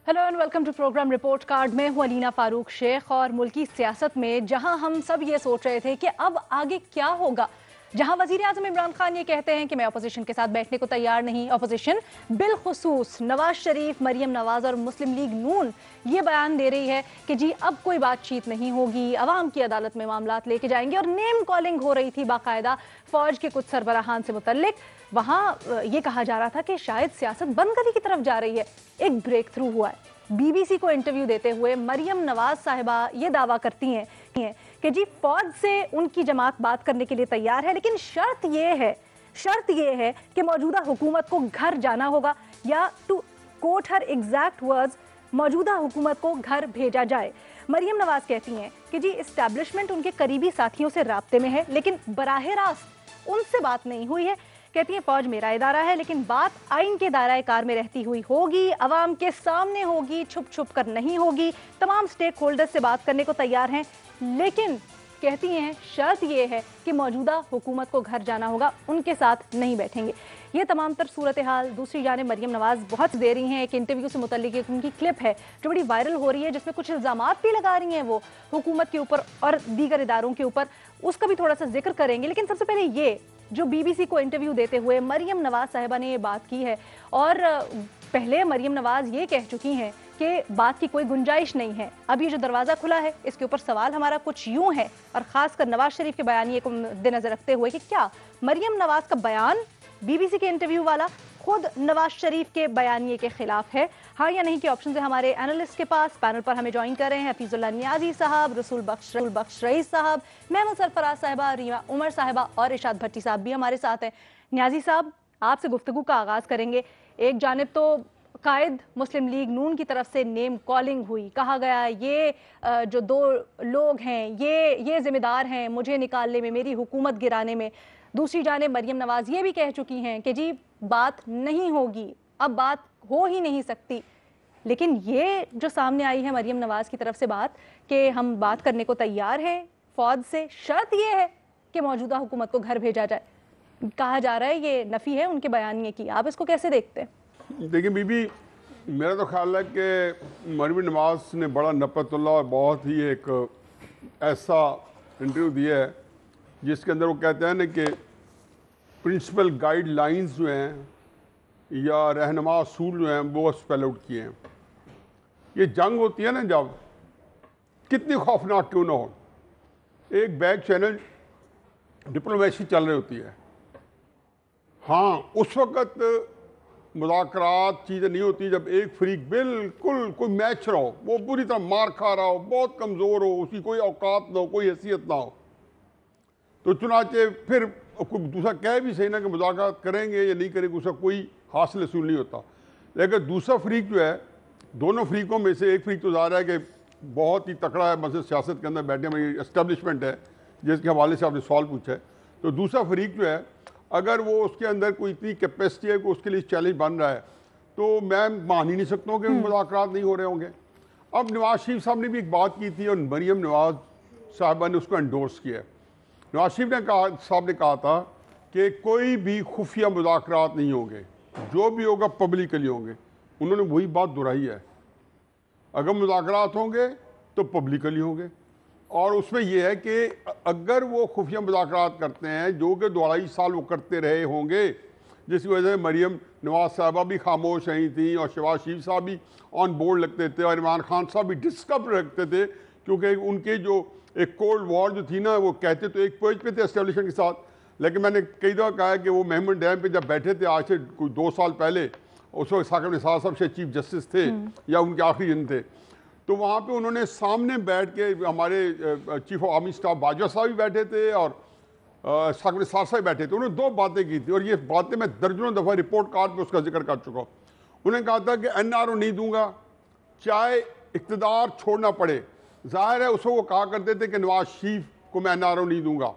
Hello and welcome to program report card. मैं हूं अलीना फारूक शेख और मुल्की सियासत में जहां हम सब ये सोच रहे थे कि अब आगे क्या होगा, जहां वजीर आजम इमरान खान ये कहते हैं कि मैं अपोजिशन के साथ बैठने को तैयार नहीं, अपोजिशन बिलखुसूस नवाज शरीफ, मरियम नवाज और मुस्लिम लीग नून ये बयान दे रही है कि जी अब कोई बातचीत नहीं होगी, अवाम की अदालत में मामलात लेके जाएंगे। और नेम कॉलिंग हो रही थी बाकायदा फौज के कुछ सरबराहान से मुतल्लिक। वहाँ ये कहा जा रहा था कि शायद सियासत बंदगली की तरफ जा रही है। एक ब्रेक थ्रू हुआ है। बीबीसी को इंटरव्यू देते हुए मरियम नवाज साहिबा ये दावा करती हैं कि जी फौज से उनकी जमात बात करने के लिए तैयार है, लेकिन शर्त ये है कि मौजूदा हुकूमत को घर जाना होगा, या to quote her exact words, मौजूदा हुकूमत को घर भेजा जाए। मरियम नवाज कहती हैं कि जी इस्टेब्लिशमेंट उनके करीबी साथियों से राब्ते में है, लेकिन बराह रास्त उनसे बात नहीं हुई है। कहती हैं फौज मेरा इदारा है, लेकिन बात आइन के दायरे कार में रहती हुई होगी, अवाम के सामने होगी, छुप छुप कर नहीं होगी। तमाम स्टेक होल्डर्स से बात करने को तैयार हैं, लेकिन कहती हैं शर्त ये है कि मौजूदा हुकूमत को घर जाना होगा, उनके साथ नहीं बैठेंगे। ये तमाम तर सूरत हाल। दूसरी जानिब मरियम नवाज बहुत दे रही हैं। एक इंटरव्यू से मुतल्लिक एक उनकी क्लिप है जो बड़ी वायरल हो रही है, जिसमें कुछ इल्ज़ामात भी लगा रही हैं वो हुकूमत के ऊपर और दीगर इदारों के ऊपर। उसका भी थोड़ा सा जिक्र करेंगे, लेकिन सबसे पहले ये जो बीबीसी को इंटरव्यू देते हुए मरियम नवाज साहिबा ने ये बात की है। और पहले मरियम नवाज ये कह चुकी हैं कि बात की कोई गुंजाइश नहीं है। अब ये जो दरवाज़ा खुला है, इसके ऊपर सवाल हमारा कुछ यूं है, और ख़ासकर नवाज शरीफ के बयानिए को मद्देनज़र रखते हुए कि क्या मरियम नवाज का बयान बीबीसी के इंटरव्यू वाला खुद नवाज शरीफ के बयानिए के खिलाफ है, हाँ या नहीं के ऑप्शन है हमारे एनालिस्ट के पास। पैनल पर हमें ज्वाइन कर रहे हैं हफीजुल्लाह नियाजी साहब, रसूल बख्श रईस साहब, महमूद सरफराज साहिबा, रीमा उमर साहिबा और इरशाद भट्टी साहब भी हमारे साथ हैं। नियाजी साहब, आपसे गुफ्तगू का आगाज़ करेंगे। एक जानिब तो कायद मुस्लिम लीग नून की तरफ से नेम कॉलिंग हुई, कहा गया ये जो दो लोग हैं ये जिम्मेदार हैं मुझे निकालने में, मेरी हुकूमत गिराने में। दूसरी जानिब मरियम नवाज ये भी कह चुकी हैं कि जी बात नहीं होगी, अब बात हो ही नहीं सकती। लेकिन ये जो सामने आई है मरियम नवाज की तरफ से बात कि हम बात करने को तैयार हैं फौज से, शर्त ये है कि मौजूदा हुकूमत को घर भेजा जाए, कहा जा रहा है ये नफ़ी है उनके बयानिए की। आप इसको कैसे देखते हैं? देखिए बीबी, मेरा तो ख्याल है कि मरियम नवाज ने बड़ा नपतुल्ला और बहुत ही एक ऐसा इंटरव्यू दिया है जिसके अंदर वो कहते हैं ना कि प्रिंसिपल गाइडलाइंस जो हैं या रहनुमा असूल जो हैं वो स्पेल आउट किए हैं। ये जंग होती है ना, जब कितनी खौफनाक क्यों ना हो, एक बैक चैनल डिप्लोमेसी चल रही होती है। हाँ, उस वक़्त मुज़ाकरात चीज़ें नहीं होती जब एक फरीक बिल्कुल कोई मैच रहा हो, वो पूरी तरह मार खा रहा हो, बहुत कमज़ोर हो, उसकी कोई औकात ना हो, कोई हैसियत ना हो, तो चुनाचे फिर कोई दूसरा कह भी सही ना कि मुज़ाकरात करेंगे या नहीं करेंगे, उसका कोई हासिल असूल नहीं होता। लेकिन दूसरा फरीक जो है, दोनों फरीकों में से एक फरीक तो ज़ाहिर है कि बहुत ही तकड़ा है, मतलब सियासत के अंदर बैठने में इस्टेब्लिशमेंट है जिसके हवाले से आपने सवाल पूछा है। तो दूसरा फरीक जो है, अगर वो उसके अंदर कोई इतनी कैपेसिटी है कि उसके लिए चैलेंज बन रहा है, तो मैं मान ही नहीं सकता हूँ कि मुज़ाकरात नहीं हो रहे होंगे। अब नवाज शरीफ साहब ने भी एक बात की थी और मरियम नवाज साहिबा ने उसको एंडोर्स किया है। नवाज शरीफ ने कहा था कि कोई भी खुफिया मुज़ाकरात नहीं होंगे, जो भी होगा पब्लिकली होंगे। उन्होंने वही बात दोहराई है, अगर मुज़ाकरात होंगे तो पब्लिकली होंगे। और उसमें यह है कि अगर वो खुफिया मुज़ाकरात करते हैं जो कि 2.5 साल वो करते रहे होंगे, जिसकी वजह से मरियम नवाज साहिबा भी खामोश रही थी और शहबाज शरीफ साहब भी ऑन बोर्ड लगते थे और इमरान खान साहब भी डिस्कस रखते थे, क्योंकि उनके जो एक कोल्ड वॉर जो थी ना, वो कहते तो एक पेज पे थे एस्टेब्लिशमेंट के साथ, लेकिन मैंने कई दफ़ा कहा है कि वो मेहमन डैम पे जब बैठे थे आज से कोई 2 साल पहले, उस वक्त साकिब निसार साहब से चीफ जस्टिस थे या उनके आखिरी दिन थे, तो वहाँ पे उन्होंने सामने बैठ के हमारे chief of army staff Bajwa साहब भी बैठे थे और साकिब निसार साहब बैठे थे। उन्होंने 2 बातें की थी और ये बातें मैं दर्जनों दफ़ा रिपोर्ट कार्ड पे उसका जिक्र कर चुका हूँ। उन्होंने कहा था कि NRO नहीं दूंगा चाहे इक़्तिदार छोड़ना पड़े। ज़ाहिर है उसको वो कहा करते थे कि नवाज शरीफ को मैं NRO नहीं दूंगा,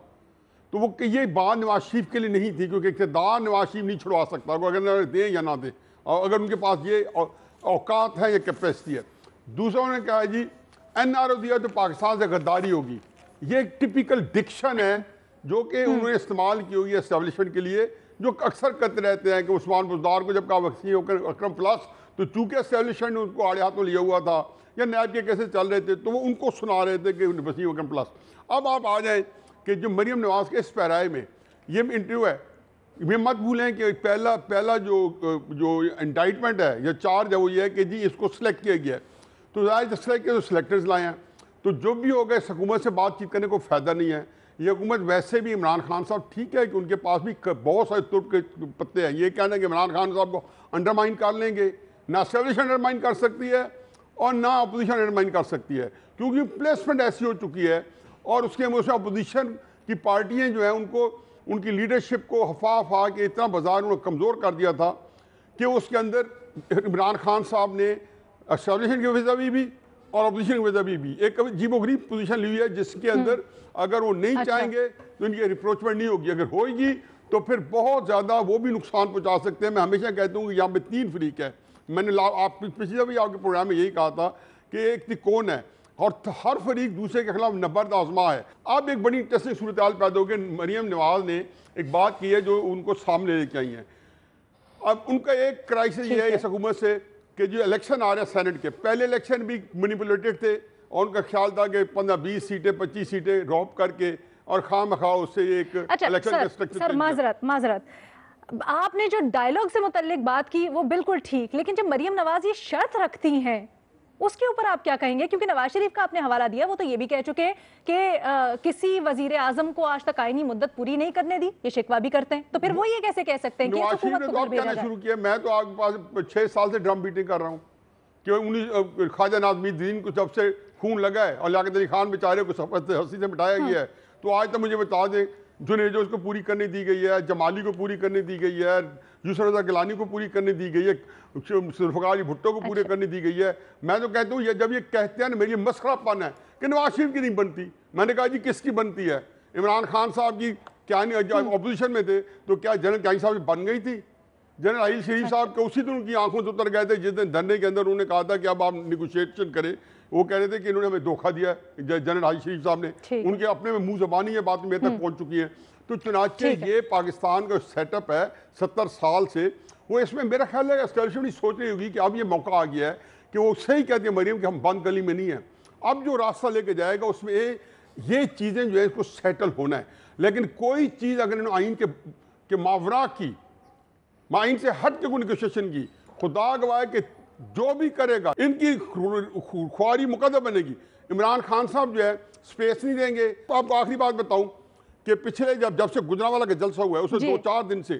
तो वो ये बात नवाज शरीफ के लिए नहीं थी, क्योंकि इक़्तिदार नवाज शरीफ नहीं छुड़वा सकता, अगर दें या ना दें, और अगर उनके पास ये औकात है या कैपेसिटी है। दूसरों ने कहा जी NRO दिया तो पाकिस्तान से गद्दारी होगी। ये एक टिपिकल डिक्शन है जो कि उन्होंने इस्तेमाल की होगी एस्टेब्लिशमेंट के लिए, جو اکثر کرتے رہتے ہیں کہ عثمان بزدار کو جب کہا وسیم اکرم پلس تو چونکہ اسٹیبلشمنٹ نے ان کو آڑے ہاتھوں لیا ہوا تھا یا نیب کے کیسے چل رہے تھے تو وہ ان کو سنا رہے تھے کہ وسیم اکرم پلس. اب آپ آ جائیں کہ جو مریم نواز کے اس پیرائے میں یہ انٹرویو ہے, یہ مت بھولیں کہ پہلا جو انڈائٹمنٹ ہے یا چارج ہے وہ یہ ہے کہ جی اس کو سلیکٹ کیا گیا ہے. تو ظاہر سلیکٹ کیا تو سلیکٹرز لائے ہیں, تو جو بھی ہو گئے اس حکومت سے بات چیت کرنے کو فائدہ نہیں ہے. یہ حکومت ویسے بھی عمران خان صاحب ٹھیک ہے کہ ان کے پاس بھی بہت سارے ترک کے پتے ہیں, یہ کہنا ہے کہ عمران خان صاحب کو انڈرمائن کر لیں گے, نہ اسٹیبلشمنٹ انڈرمائن کر سکتی ہے اور نہ اپوزیشن انڈرمائن کر سکتی ہے, کیونکہ پلیسمنٹ ایسی ہو چکی ہے. اور اس کے میں اپوزیشن کی پارٹیاں جو ہیں ان کو ان کی لیڈرشپ کو ہفا کے اتنا بازار انہوں نے کمزور کر دیا تھا کہ اس کے اندر عمران خان صاحب نے اسٹیبلشمنٹ کے وجہ بھی اور اپوزیشن کی وجہ بھی ایک عجیب و غریب پوزیشن لی ہوئی ہے, جس کے اندر اگر وہ نہیں چاہیں گے تو ان کی ریپروچمنٹ نہیں ہوگی, اگر ہوئے گی تو پھر بہت زیادہ وہ بھی نقصان پہنچا سکتے ہیں. میں ہمیشہ کہتا ہوں کہ یہاں پہ 3 فریق ہے. میں نے آپ پچھلے بھی آپ کے پروگرام میں یہی کہا تھا کہ ایک کون ہے اور ہر فریق دوسرے کے خلاف نبرد آزما ہے. اب ایک بڑی انٹرسٹنگ صورتحال پیدا ہو گئی. مریم نواز نے ایک بات کی ہے جو ان کو سامنے لے کے آئی ہیں. اب ان کا ایک کرائسس یہ ہے اس حکومت سے کہ جو الیکشن آ رہے ہیں سینٹ کے, پہلے الیکشن بھی مینیپولیٹڈ تھے اور ان کا خیال تھا کہ 15-20 سیٹیں 25 سیٹیں روپ کر کے اور خواہ مخواہ اس سے ایک الیکشن کا سٹرکچر. سر معذرت آپ نے جو ڈائیلاگ سے متعلق بات کی وہ بالکل ٹھیک, لیکن جب مریم نواز یہ شرط رکھتی ہیں اس کے اوپر آپ کیا کہیں گے؟ کیونکہ نواز شریف کا آپ نے حوالہ دیا, وہ تو یہ بھی کہہ چکے ہیں کہ کسی وزیر اعظم کو آج تک آئینی مدت پوری نہیں کرنے دی, یہ شکوہ بھی کرتے ہیں, تو پھر وہ یہ کیسے کہہ سکتے ہیں کہ نواز شریف نے تو آپ کہنا شروع کیا. میں تو آپ کے پاس 6 سال سے ڈرم بیٹنگ کر رہا ہوں کہ خواجہ ناظم الدین کو جب سے خون لگا ہے اور لیاقت علی خان بیچارے کو سفر سے ہستی سے مٹایا گیا ہے, تو آج تک مجھے بتا دیں جنید اس کو پوری کرنے دی گئی ہے, جمالی کو پوری کرنے دی گئی ہے, یوسف رضا گیلانی کو پوری کرنے دی گئی ہے, ذوالفقار بھٹو کو پورے کرنے دی گئی ہے. میں تو کہتا ہوں یہ جب یہ کہتے ہیں نا میری مسخرہ پن ہے کہ نواز شریف کی نہیں بنتی. میں نے کہا جی کس کی بنتی ہے؟ عمران خان صاحب کی کیا نہیں اپوزیشن میں تھے تو کیا جنرل کیانی صاحب بن گئی تھی؟ جنرل عائل شریف صاحب کے اسی دن ان کی آنکھوں سے اتر گئے تھے جس دن دھرنے کے اندر انہوں نے کہا تھا کہ اب آپ نیگوشیشن کریں. وہ کہہ رہے تھے کہ انہوں نے ہمیں دھوکہ دیا ہے جنرل عائل شریف صاحب نے, ان کے اپنے میں منہ زبانی یہ بات میرے تک پہنچ چکی ہے. تو چنانچہ یہ پاکستان کا سیٹ اپ ہے 70 سال سے, وہ اس میں میرا خیال ہے اسٹیبلشمنٹ سوچ رہی ہوگی کہ اب یہ موقع آ گیا ہے کہ وہ صحیح کہتی ہے مریم کہ ہم بند گلی میں نہیں ہیں. اب جو راستہ لے کے جائے گا اس میں یہ چیزیں جو ہے اس کو سیٹل ہونا ہے. لیکن کوئی چیز اگر انہوں آئین کے ماورا کی, آئین سے ہٹ کے کوئی نیگوشیشن کی, خدا گواہ کہ جو بھی کرے گا ان کی خواری مقدر بنے گی. عمران خان صاحب جو ہے سپیس نہیں دیں گے. تو آپ کو آخری بات بتاؤں کہ پچھلے جب سے گجرانوالہ کا جلسہ ہوا ہے اس سے 2-4 دن سے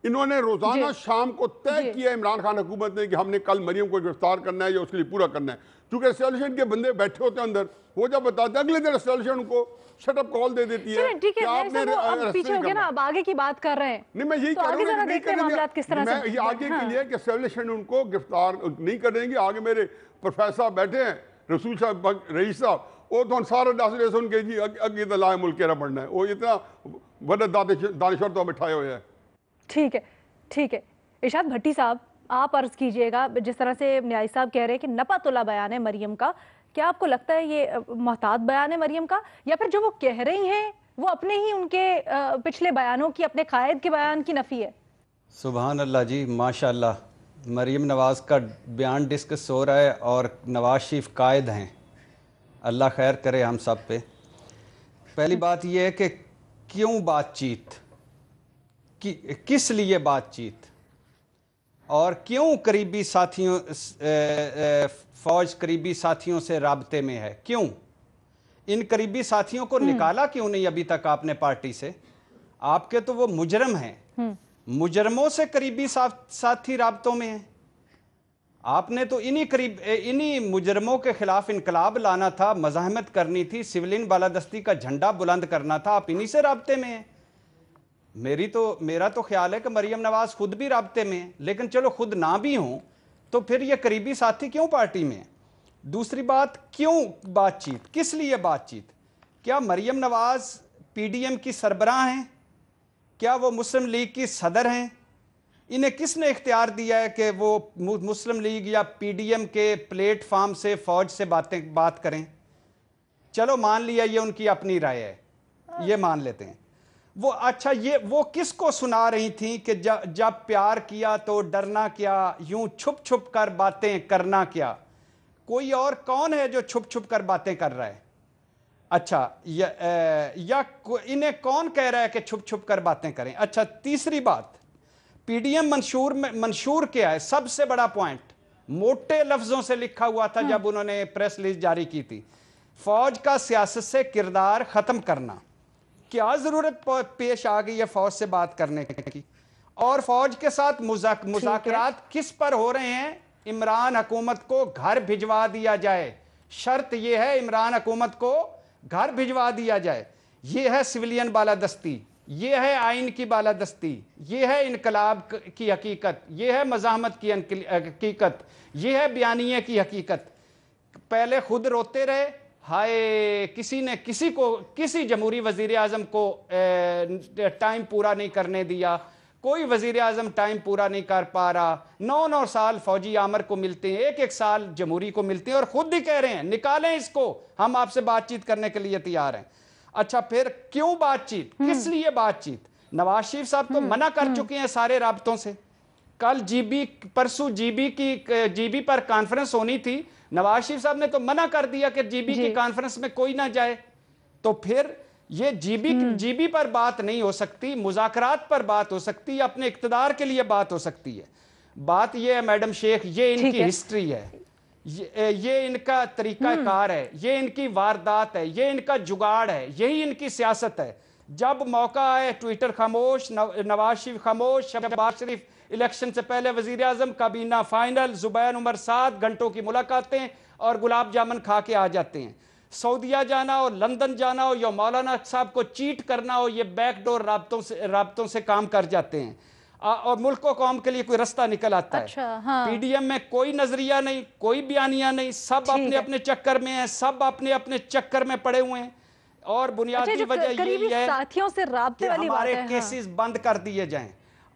انہوں نے روزانہ شام کو طے کیا عمران خان حکومت نے کہ ہم نے کل مریم کو گرفتار کرنا ہے یا اس کے لیے پورا کرنا ہے. کیونکہ اسٹیبلشمنٹ کے بندے بیٹھے ہوتے ہیں اندر, وہ جب بتاتے ہیں اگلے دن اسٹیبلشمنٹ کو شٹ اپ کال دے دیتی ہے کہ آپ نے پیچھے ہو گیا نا, اب آگے کی بات کر رہے ہیں. نہیں میں یہی کہہ رہا ہوں میں یہ آگے کے لیے کہ اسٹیبلشمنٹ ان کو گرفتار نہیں کریں گے. آگے میرے پروفیسر بیٹھے ہیں, رسول صاحب رئیس صاحب, وہ تو سارا ڈاسے سن کے جی اگے تو لائے ملک کیرا بڑھنا ہے, وہ اتنا بڑا دانشور تو بٹھائے ہوئے ہیں. ٹھیک ہے. ارشاد بھٹی صاحب آپ عرض کیجئے گا, جس طرح سے نیاز صاحب کہہ رہے ہیں کہ نپا تلا بیان ہے مریم کا, کیا آپ کو لگتا ہے یہ محتاط بیان ہے مریم کا, یا پھر جو وہ کہہ رہی ہیں وہ اپنے ہی ان کے پچھلے بیانوں کی, اپنے قائد کے بیان کی نفی ہے؟ سبحان اللہ جی, ماشاءاللہ. مریم نواز کا بیان ڈسکس ہو رہا ہے اور نواز شریف قائد ہیں. اللہ خیر کرے ہم سب پہ. پہلی بات یہ ہے کہ کیوں بات چیت, کس لیے بات چیت, اور کیوں قریبی ساتھیوں فوج قریبی ساتھیوں سے رابطے میں ہے, کیوں ان قریبی ساتھیوں کو نکالا کیوں نہیں ابھی تک آپ نے پارٹی سے؟ آپ کے تو وہ مجرم ہیں, مجرموں سے قریبی ساتھی رابطوں میں ہیں. آپ نے تو انہی مجرموں کے خلاف انقلاب لانا تھا, مزاحمت کرنی تھی, سولین بالادستی کا جھنڈا بلند کرنا تھا, آپ انہی سے رابطے میں ہیں. میرا تو خیال ہے کہ مریم نواز خود بھی رابطے میں ہیں, لیکن چلو خود نہ بھی ہوں تو پھر یہ قریبی ساتھی کیوں پارٹی میں ہیں؟ دوسری بات, کیوں بات چیت, کس لیے بات چیت؟ کیا Maryam Nawaz P D M کی سربراہ ہیں؟ کیا وہ مسلم لیگ کی صدر ہیں؟ انہیں کس نے اختیار دیا ہے کہ وہ مسلم لیگ یا پی ڈی ایم کے پلیٹ فارم سے فوج سے بات کریں؟ چلو مان لیا یہ ان کی اپنی رائے ہے, یہ مان لیتے ہیں. وہ اچھا یہ وہ کس کو سنا رہی تھیں کہ جب پیار کیا تو ڈرنا کیا، یوں چھپ چھپ کر باتیں کرنا کیا؟ کوئی اور کون ہے جو چھپ چھپ کر باتیں کر رہا ہے؟ اچھا یا انہیں کون کہہ رہا ہے کہ چھپ چھپ کر باتیں کریں؟ اچھا تیسری بات، پی ڈی ایم منشور کیا ہے؟ سب سے بڑا پوائنٹ موٹے لفظوں سے لکھا ہوا تھا جب انہوں نے پریس ریلیز جاری کی تھی، فوج کا سیاست سے کردار ختم کرنا۔ کیا ضرورت پیش آ گئی ہے فوج سے بات کرنے کی؟ اور فوج کے ساتھ مذاکرات کس پر ہو رہے ہیں؟ عمران حکومت کو گھر بھجوا دیا جائے، شرط یہ ہے عمران حکومت کو گھر بھجوا دیا جائے۔ یہ ہے سویلین بالادستی، یہ ہے آئین کی بالادستی، یہ ہے انقلاب کی حقیقت، یہ ہے مزاحمت کی حقیقت، یہ ہے بیانیے کی حقیقت۔ پہلے خود روتے رہے، ہائے کسی جمہوری وزیر اعظم کو ٹائم پورا نہیں کرنے دیا، کوئی وزیر اعظم ٹائم پورا نہیں کر پا رہا، 9 سال فوجی آمر کو ملتے ہیں، ایک سال جمہوری کو ملتے ہیں، اور خود بھی کہہ رہے ہیں نکالیں اس کو، ہم آپ سے بات چیت کرنے کے لیے تیار ہیں۔ اچھا پھر کیوں بات چیت؟ کس لیے بات چیت؟ نواز شریف صاحب تو منع کر چکے ہیں سارے رابطوں سے۔ کل پرسوں جی بی پر کانفرنس ہونی تھی، نواز شریف صاحب نے تو منع کر دیا کہ جی بی کی کانفرنس میں کوئی نہ جائے۔ تو پھر یہ جی بی پر بات نہیں ہو سکتی، مذاکرات پر بات ہو سکتی ہے، اپنے اقتدار کے لیے بات ہو سکتی ہے۔ بات یہ ہے میڈم شیخ، یہ ان کی ہسٹری ہے، یہ ان کا طریقہ کار ہے، یہ ان کی واردات ہے، یہ ان کا جگاڑ ہے، یہی ان کی سیاست ہے۔ جب موقع آئے ٹویٹر خاموش، نواز شریف خاموش، شہباز شریف الیکشن سے پہلے وزیر اعظم، کابینہ فائنل، زبیر عمر 7 گھنٹوں کی ملاقاتیں، اور گلاب جامن کھا کے آ جاتے ہیں۔ سعودیہ جانا ہو، لندن جانا ہو، یا مولانا صاحب کو چیٹ کرنا ہو، یہ بیک ڈور رابطوں سے کام کر جاتے ہیں، اور ملک و قوم کے لیے کوئی رستہ نکل آتا ہے۔ پی ڈی ایم میں کوئی نظریہ نہیں، کوئی بیانیہ نہیں، سب اپنے اپنے چکر میں ہیں، سب اپنے اپنے چکر میں پڑے ہوئے ہیں، اور بنیادی وجہ یہی ہے کہ ہمارے کیسز بند کر دیے جائیں۔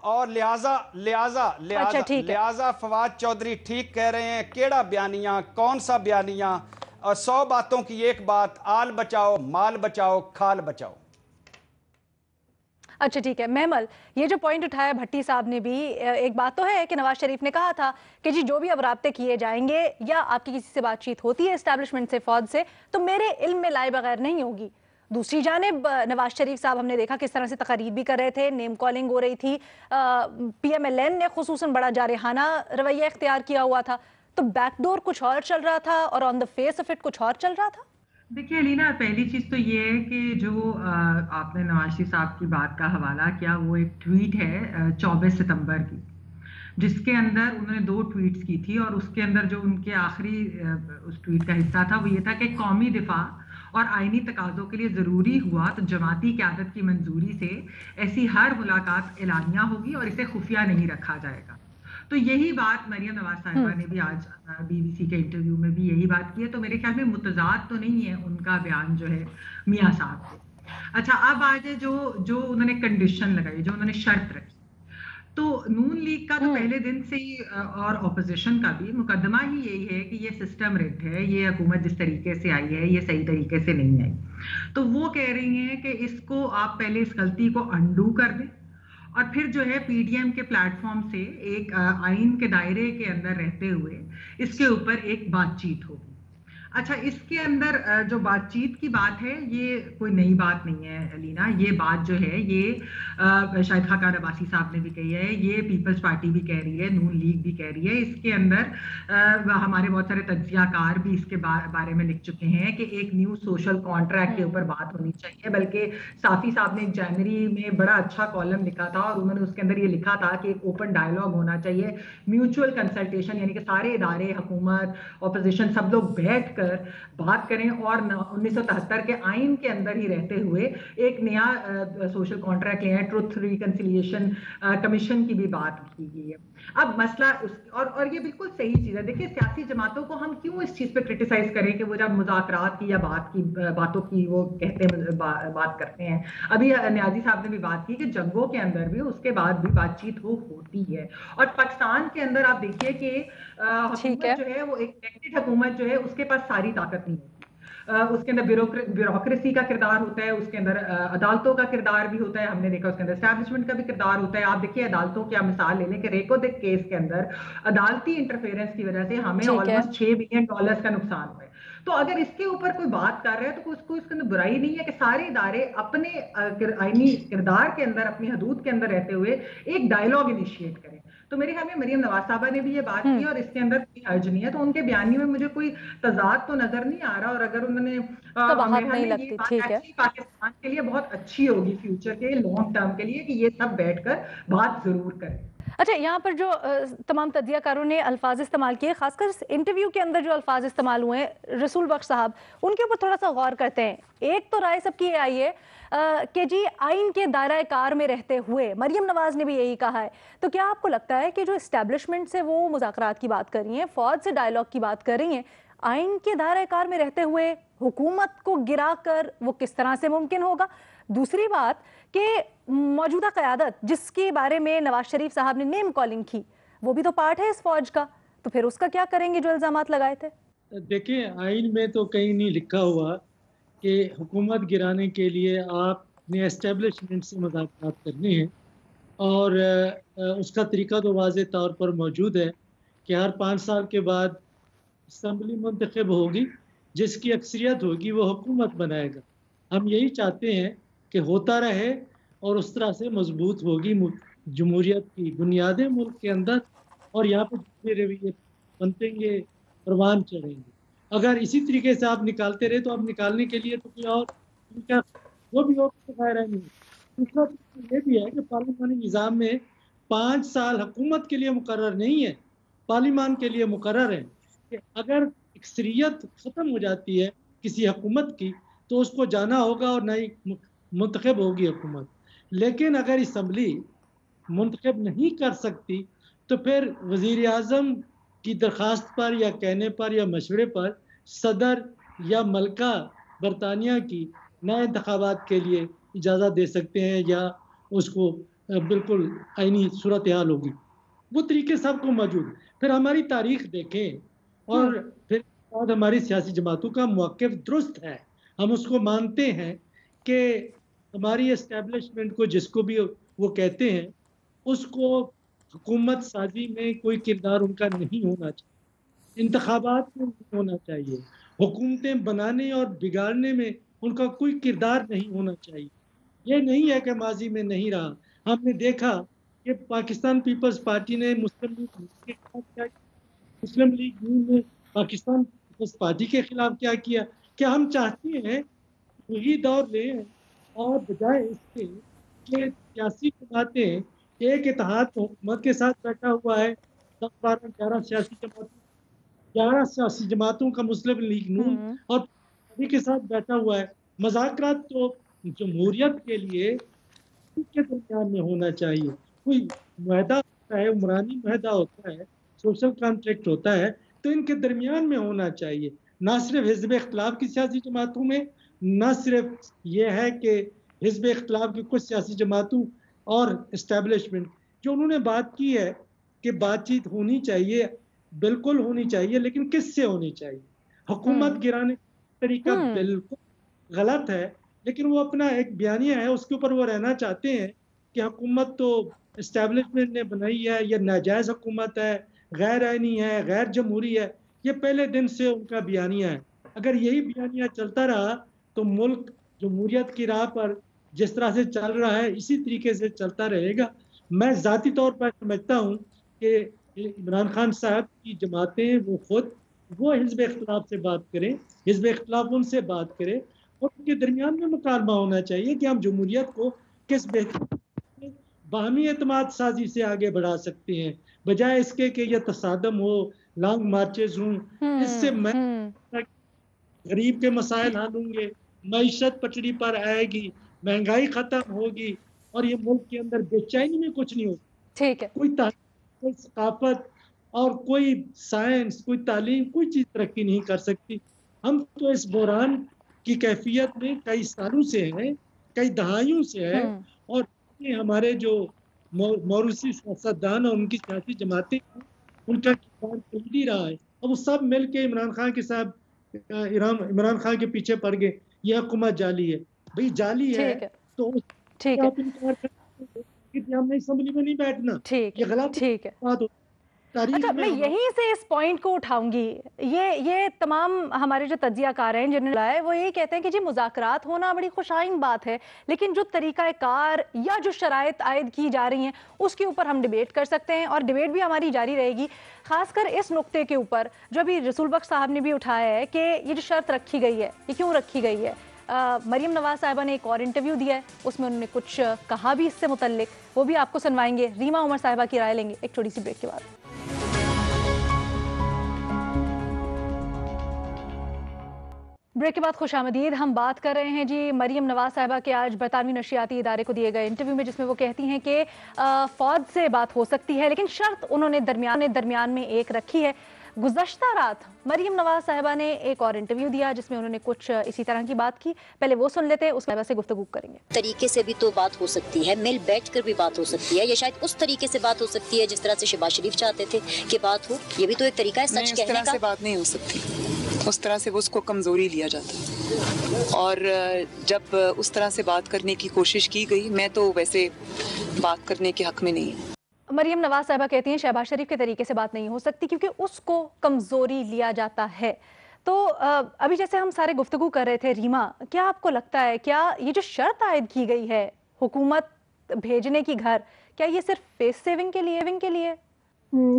اور لہٰذا فواد چودھری ٹھیک کہہ رہے ہیں، کیڑا بیانیہ، کون سا بیانیہ، اور 100 باتوں کی ایک بات، آل بچاؤ، مال بچاؤ، کھال بچاؤ۔ اچھا ٹھیک ہے محمل، یہ جو پوائنٹ اٹھایا بھٹی صاحب نے بھی، ایک بات تو ہے کہ نواز شریف نے کہا تھا کہ جی جو بھی اب رابطے کیے جائیں گے یا آپ کی کسی سے بات چیت ہوتی ہے اسٹیبلشمنٹ سے، فوج سے، تو میرے علم میں لائے بغیر نہیں ہوگی۔ دوسری جانب نواز شریف صاحب ہم نے دیکھا کس طرح سے تقاریر بھی کر رہے تھے، نیم کالنگ ہو رہی تھی، پی ایم ایل این نے خصوصاً بڑا جارحانہ رویہ اختیار کیا ہوا تھا، تو بیک ڈور کچھ اور چل رہا تھا اور آن دا فیس آف اٹ کچھ اور چل رہا تھا۔ دیکھیے علینا، پہلی چیز تو یہ ہے کہ جو آپ نے نواز شریف صاحب کی بات کا حوالہ کیا، وہ ایک ٹویٹ ہے 24 ستمبر کی، جس کے اندر انہوں نے 2 ٹویٹس کی تھی، اور اس کے اندر جو ان کے آخری اس ٹویٹ کا حصہ تھا وہ یہ تھا کہ قومی دفاع اور آئینی تقاضوں کے لیے ضروری ہوا تو جماعتی قیادت کی منظوری سے ایسی ہر ملاقات اعلانیہ ہوگی اور اسے خفیہ نہیں رکھا جائے گا۔ تو یہی بات مریم نواز صاحبہ نے بھی آج بی بی سی کے انٹرویو میں بھی یہی بات کی ہے، تو میرے خیال میں متضاد تو نہیں ہے ان کا بیان جو ہے میاں صاحب کو۔ اچھا اب آج جو انہوں نے کنڈیشن لگائی، جو انہوں نے شرط رکھی، تو نون لیگ کا تو پہلے دن سے ہی اور اپوزیشن کا بھی مقدمہ ہی یہی ہے کہ یہ سسٹم ریگڈ ہے، یہ حکومت جس طریقے سے آئی ہے یہ صحیح طریقے سے نہیں آئی۔ تو وہ کہہ رہی ہیں کہ اس کو آپ پہلے اس غلطی کو انڈو کر دیں، اور پھر جو ہے پی ڈی ایم کے پلیٹ فارم سے ایک آئین کے دائرے کے اندر رہتے ہوئے اس کے اوپر ایک بات چیت ہوگی۔ اچھا اس کے اندر جو بات چیت کی بات ہے یہ کوئی نئی بات نہیں ہے علینا، یہ بات جو ہے یہ شاہد خاقان عباسی صاحب نے بھی کہی ہے، یہ پیپلز پارٹی بھی کہہ رہی ہے، نون لیگ بھی کہہ رہی ہے، اس کے اندر ہمارے بہت سارے تجزیہ کار بھی اس کے بارے میں لکھ چکے ہیں کہ ایک نیو سوشل کانٹریکٹ کے اوپر بات ہونی چاہیے۔ بلکہ صافی صاحب نے جنوری میں بڑا اچھا کالم لکھا تھا، اور انہوں نے اس کے اندر یہ لکھا تھا کہ ایک اوپن ڈائلاگ ہونا چاہیے، میوچول کنسلٹیشن، یعنی کہ سارے ادارے، حکومت، اپوزیشن، سب لوگ بیٹھ کر بات کریں، اور 1973 کے آئین کے اندر ہی رہتے ہوئے ایک نیا سوشل کانٹریکٹ لے آئے۔ ٹروتھ ریکنسیلیشن کمیشن کی بھی بات کی گئی ہے۔ اب مسئلہ اور یہ بالکل صحیح چیز ہے۔ دیکھیں سیاسی جماعتوں کو ہم کیوں اس چیز پہ کرٹیسائز کریں کہ وہ جب مذاکرات کی یا باتوں کی وہ کہتے ہیں، بات کرتے ہیں۔ ابھی نیازی صاحب نے بھی بات کی کہ جنگوں کے اندر بھی اس کے بعد بھی بات چیت ہوتی ہے، اور پاکستان کے اندر آپ دیکھیے کہ حکومت جو ہے وہ ایک الیکٹڈ حکومت جو ہے اس کے پاس ساری طاقت نہیں ہوتی۔ اس کے اندر بیوروکریسی کا کردار ہوتا ہے, اس کے اندر عدالتوں کا کردار بھی ہوتا ہے, ہم نے دیکھا اس کے اندر اسٹیبلشمنٹ کا بھی کردار ہوتا ہے. آپ دیکھیے عدالتوں کی آپ مثال لے لیں کہ ریکو دیک کیس کے اندر عدالتی انٹرفیئرنس کی وجہ سے ہمیں آلموسٹ $6 بلین کا نقصان ہوا ہے. تو اگر اس کے اوپر کوئی بات کر رہا ہے تو اس کو اس کے اندر برائی نہیں ہے کہ سارے ادارے اپنے آئینی کردار کے اندر, اپنی حدود کے اندر رہتے ہوئے ایک ڈائیلاگ انیشیٹ کریں. تو میرے خیال میں مریم نواز صاحبہ نے بھی یہ بات کی اور اس کے اندر کوئی حرج نہیں ہے. تو ان کے بیانی میں مجھے کوئی تضاد تو نظر نہیں آ رہا, اور اگر انہوں نے یہ بات ایکچولی پاکستان کے لیے بہت اچھی ہوگی فیوچر کے لانگ ٹرم کے لیے کہ یہ سب بیٹھ کر بات ضرور کریں. اچھا, یہاں پر جو تمام تجزیہ کاروں نے الفاظ استعمال کیے, خاص کر انٹرویو کے اندر جو الفاظ استعمال ہوئے ہیں رسول بخش صاحب, ان کے اوپر تھوڑا سا غور کرتے ہیں. ایک تو رائے سب کی یہ آئی ہے کہ جی آئین کے دائرہ کار میں رہتے ہوئے, مریم نواز نے بھی یہی کہا ہے, تو کیا آپ کو لگتا ہے کہ جو اسٹیبلشمنٹ سے وہ مذاکرات کی بات کر رہی ہیں, فوج سے ڈائیلاگ کی بات کر رہی ہیں, آئین کے دائرہ کار میں رہتے ہوئے حکومت کو گرا کر وہ کس طرح سے ممکن ہوگا؟ دوسری بات کہ موجودہ قیادت جس کے بارے میں نواز شریف صاحب نے نیم کالنگ کی, وہ بھی تو پارٹ ہے اس فوج کا, تو پھر اس کا کیا کریں گے جو الزامات لگائے تھے؟ دیکھیں, آئین میں تو کہیں نہیں لکھا ہوا کہ حکومت گرانے کے لیے آپ نے اسٹیبلشمنٹ سے مذاکرات کرنے ہیں, اور اس کا طریقہ تو واضح طور پر موجود ہے کہ ہر 5 سال کے بعد اسمبلی منتخب ہوگی, جس کی اکثریت ہوگی وہ حکومت بنائے گا. ہم یہی چاہتے ہیں کہ ہوتا رہے اور اس طرح سے مضبوط ہوگی جمہوریت کی بنیادیں ملک کے اندر, اور یہاں پہ رویے بنتے گے, پروان چڑھیں گے. اگر اسی طریقے سے آپ نکالتے رہے تو آپ نکالنے کے لیے تو کوئی اور وہ بھی اور نہیں. دوسرا یہ بھی ہے کہ پارلیمانی نظام میں 5 سال حکومت کے لیے مقرر نہیں ہے, پارلیمان کے لیے مقرر ہے کہ اگر اکثریت ختم ہو جاتی ہے کسی حکومت کی تو اس کو جانا ہوگا اور نئی منتخب ہوگی حکومت. لیکن اگر اسمبلی منتخب نہیں کر سکتی تو پھر وزیر اعظم کی درخواست پر یا کہنے پر یا مشورے پر صدر یا ملکہ برطانیہ کی نئے انتخابات کے لیے اجازت دے سکتے ہیں, یا اس کو بالکل آئینی صورتحال ہوگی. وہ طریقے سب کو موجود. پھر ہماری تاریخ دیکھیں اور پھر بعد ہماری سیاسی جماعتوں کا موقف درست ہے, ہم اس کو مانتے ہیں کہ ہماری اسٹیبلشمنٹ کو جس کو بھی وہ کہتے ہیں اس کو حکومت سازی میں کوئی کردار ان کا نہیں ہونا چاہیے, انتخابات میں نہیں ہونا چاہیے, حکومتیں بنانے اور بگاڑنے میں ان کا کوئی کردار نہیں ہونا چاہیے. یہ نہیں ہے کہ ماضی میں نہیں رہا. ہم نے دیکھا کہ پاکستان پیپلز پارٹی نے مسلم لیگ نے پاکستان پیپلز پارٹی کے خلاف کیا کیا. کیا ہم چاہتے ہیں وہی دور لیں اور بجائے اس کے کہ سیاسی جماعتیں ایک اتحاد حکومت کے ساتھ بیٹھا ہوا ہے, 10-12-11 سیاسی جماعتوں کا مسلم لیگ نون اور کے ساتھ بیٹھا ہوا ہے. مذاکرات تو جمہوریت کے لیے ان کے درمیان میں ہونا چاہیے. کوئی معاہدہ ہوتا ہے, عمرانی معاہدہ ہوتا ہے, سوشل کانٹریکٹ ہوتا ہے, تو ان کے درمیان میں ہونا چاہیے, نہ صرف حزب اختلاف کی سیاسی جماعتوں میں, نہ صرف یہ ہے کہ حزب اختلاف کی کچھ سیاسی جماعتوں اور اسٹیبلشمنٹ. جو انہوں نے بات کی ہے کہ بات چیت ہونی چاہیے, بالکل ہونی چاہیے, لیکن کس سے ہونی چاہیے؟ حکومت گرانے کا طریقہ بالکل غلط ہے, لیکن وہ اپنا ایک بیانیہ ہے, اس کے اوپر وہ رہنا چاہتے ہیں کہ حکومت تو اسٹیبلشمنٹ نے بنائی ہے, یہ ناجائز حکومت ہے, غیر آئینی ہے, غیر جمہوری ہے. یہ پہلے دن سے ان کا بیانیہ ہے. اگر یہی بیانیہ چلتا رہا تو ملک جمہوریت کی راہ پر جس طرح سے چل رہا ہے اسی طریقے سے چلتا رہے گا. میں ذاتی طور پر سمجھتا ہوں کہ عمران خان صاحب کی جماعتیں وہ حزب اختلاف سے بات کریں, حزب اختلاف ان سے بات کرے, اور ان کے درمیان میں مکالمہ ہونا چاہیے کہ ہم جمہوریت کو کس بہتر باہمی اعتماد سازی سے آگے بڑھا سکتے ہیں, بجائے اس کے کہ یہ تصادم ہو, لانگ مارچز ہوں. اس سے میں غریب کے مسائل حل ہوں گے, معیشت پٹڑی پر آئے گی, مہنگائی ختم ہوگی, اور یہ ملک کے اندر بے چینی میں کچھ نہیں ہوگا. ٹھیک ہے, کوئی کوئی ثقافت اور کوئی سائنس, کوئی تعلیم, کوئی چیز ترقی نہیں کر سکتی. ہم تو اس بحران کی کیفیت میں کئی سالوں سے ہیں, کئی دہائیوں سے ہے, اور ہمارے جو موروثی سیاستدان اور ان کی سیاسی جماعتیں ان کا کردار کلیدی رہا ہے. اور وہ سب مل کے عمران خان کے ساتھ इमरान खान के पीछे पड़ गए, ये हुकूमत जाली है। भाई जाली है तो आप इनकार करते हमने असेंबली में नहीं बैठना, ये गलत बात हो। अच्छा, मैं यहीं से इस पॉइंट को उठाऊंगी। ये तमाम हमारे जो तज्जियाकार हैं जिन्होंने लाया, वो यही कहते हैं कि जी मुज़ाकरात होना बड़ी खुशाइन बात है, लेकिन जो तरीक़ाकार या जो शराइत आयद की जा रही हैं उसके ऊपर हम डिबेट कर सकते हैं, और डिबेट भी हमारी जारी रहेगी, खासकर इस नुक्ते के ऊपर जो अभी रसूल बख्श साहब ने भी उठाया है कि ये जो शर्त रखी गई है ये क्यों रखी गई है। मरियम नवाज साहिबा ने एक और इंटरव्यू दिया है, उसमें उन्होंने कुछ कहा भी इससे मुतल्लिक, वो भी आपको सुनवाएंगे। रीमा उमर साहिबा की राय लेंगे एक छोटी सी ब्रेक के बाद। ब्रेक के बाद खुशामदीद। हम बात कर रहे हैं जी मरियम नवाज साहिबा के आज बरतानवी नशियाती इदारे को दिए गए इंटरव्यू में, जिसमें वो कहती हैं कि फौज से बात हो सकती है, लेकिन शर्त उन्होंने दरमियान में एक रखी है। गुज़श्ता रात मरियम नवाज साहिबा ने एक और इंटरव्यू दिया जिसमें उन्होंने कुछ इसी तरह की बात की। पहले वो सुन लेते हैं, उसके बाद से गुफ्तगू करेंगे। तरीके से भी तो बात हो सकती है, मिल बैठ कर भी बात हो सकती है, या शायद उस तरीके से बात हो सकती है जिस तरह से शहबाज शरीफ चाहते थे कि बात हो। ये भी तो एक तरीका है सच कहने का। इस तरह से बात नहीं हो सकती, उस तरह से वो उसको कमजोरी लिया जाता है, और जब उस तरह से बात करने की कोशिश की गई, मैं तो वैसे बात करने के हक में नहीं हूँ। मरियम नवाज साहिबा कहती हैं शहबाज शरीफ के तरीके से बात नहीं हो सकती क्योंकि उसको कमजोरी लिया जाता है। तो अभी जैसे हम सारे गुफ्तगू कर रहे थे, रीमा, क्या आपको लगता है क्या ये जो शर्त आयद की गई है हुकूमत भेजने की घर, क्या ये सिर्फ फेस सेविंग के लिए?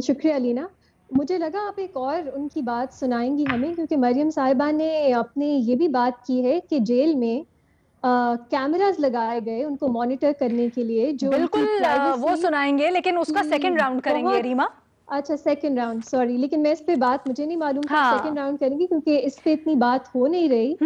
शुक्रिया अलीना। मुझे लगा आप एक और उनकी बात सुनाएंगी हमें, क्योंकि मरियम साहिबा ने अपने ये भी बात की है कि जेल में कैमरास लगाए गए उनको मॉनिटर करने के लिए। जो बिल्कुल वो सुनाएंगे, लेकिन उसका सेकंड राउंड करेंगे रीमा। अच्छा, सेकंड राउंड, सॉरी, लेकिन मैं इस पे बात मुझे नहीं मालूम था। सेकंड राउंड करेंगे क्योंकि इस पे इतनी बात हो नहीं रही,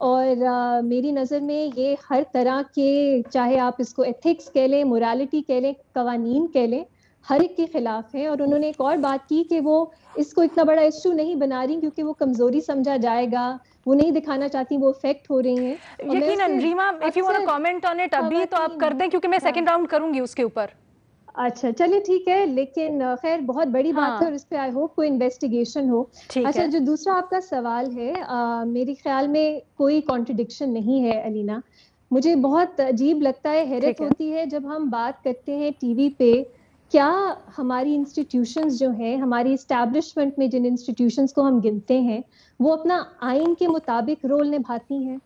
और मेरी नज़र में ये हर तरह के, चाहे आप इसको एथिक्स कह लें, मोरालिटी कह लें, कवानीन कह लें, हर एक के खिलाफ है। और उन्होंने एक और बात की कि वो इसको इतना बड़ा इशू नहीं बना रही क्योंकि वो कमजोरी समझा जाएगा, वो नहीं दिखाना चाहती वो इफेक्ट हो रही हैं। यकीनन Reema, if you want to comment on it अभी तो आप कर दें, क्योंकि मैं सेकंड राउंड करूंगी उसके ऊपर। अच्छा चलिए ठीक है, लेकिन खैर बहुत बड़ी बात है और इस पे आई होप कोई इन्वेस्टिगेशन हो। अच्छा, जो दूसरा आपका सवाल है, मेरे ख्याल में कोई कॉन्ट्रडिक्शन नहीं है अलीना। मुझे बहुत अजीब लगता है, हैरत होती है जब हम बात करते हैं टीवी पे, क्या हमारी इंस्टीट्यूशंस जो हैं, हमारी इस्टेब्लिशमेंट में जिन इंस्टीट्यूशंस को हम गिनते हैं, वो अपना आइन के मुताबिक रोल निभाती हैं?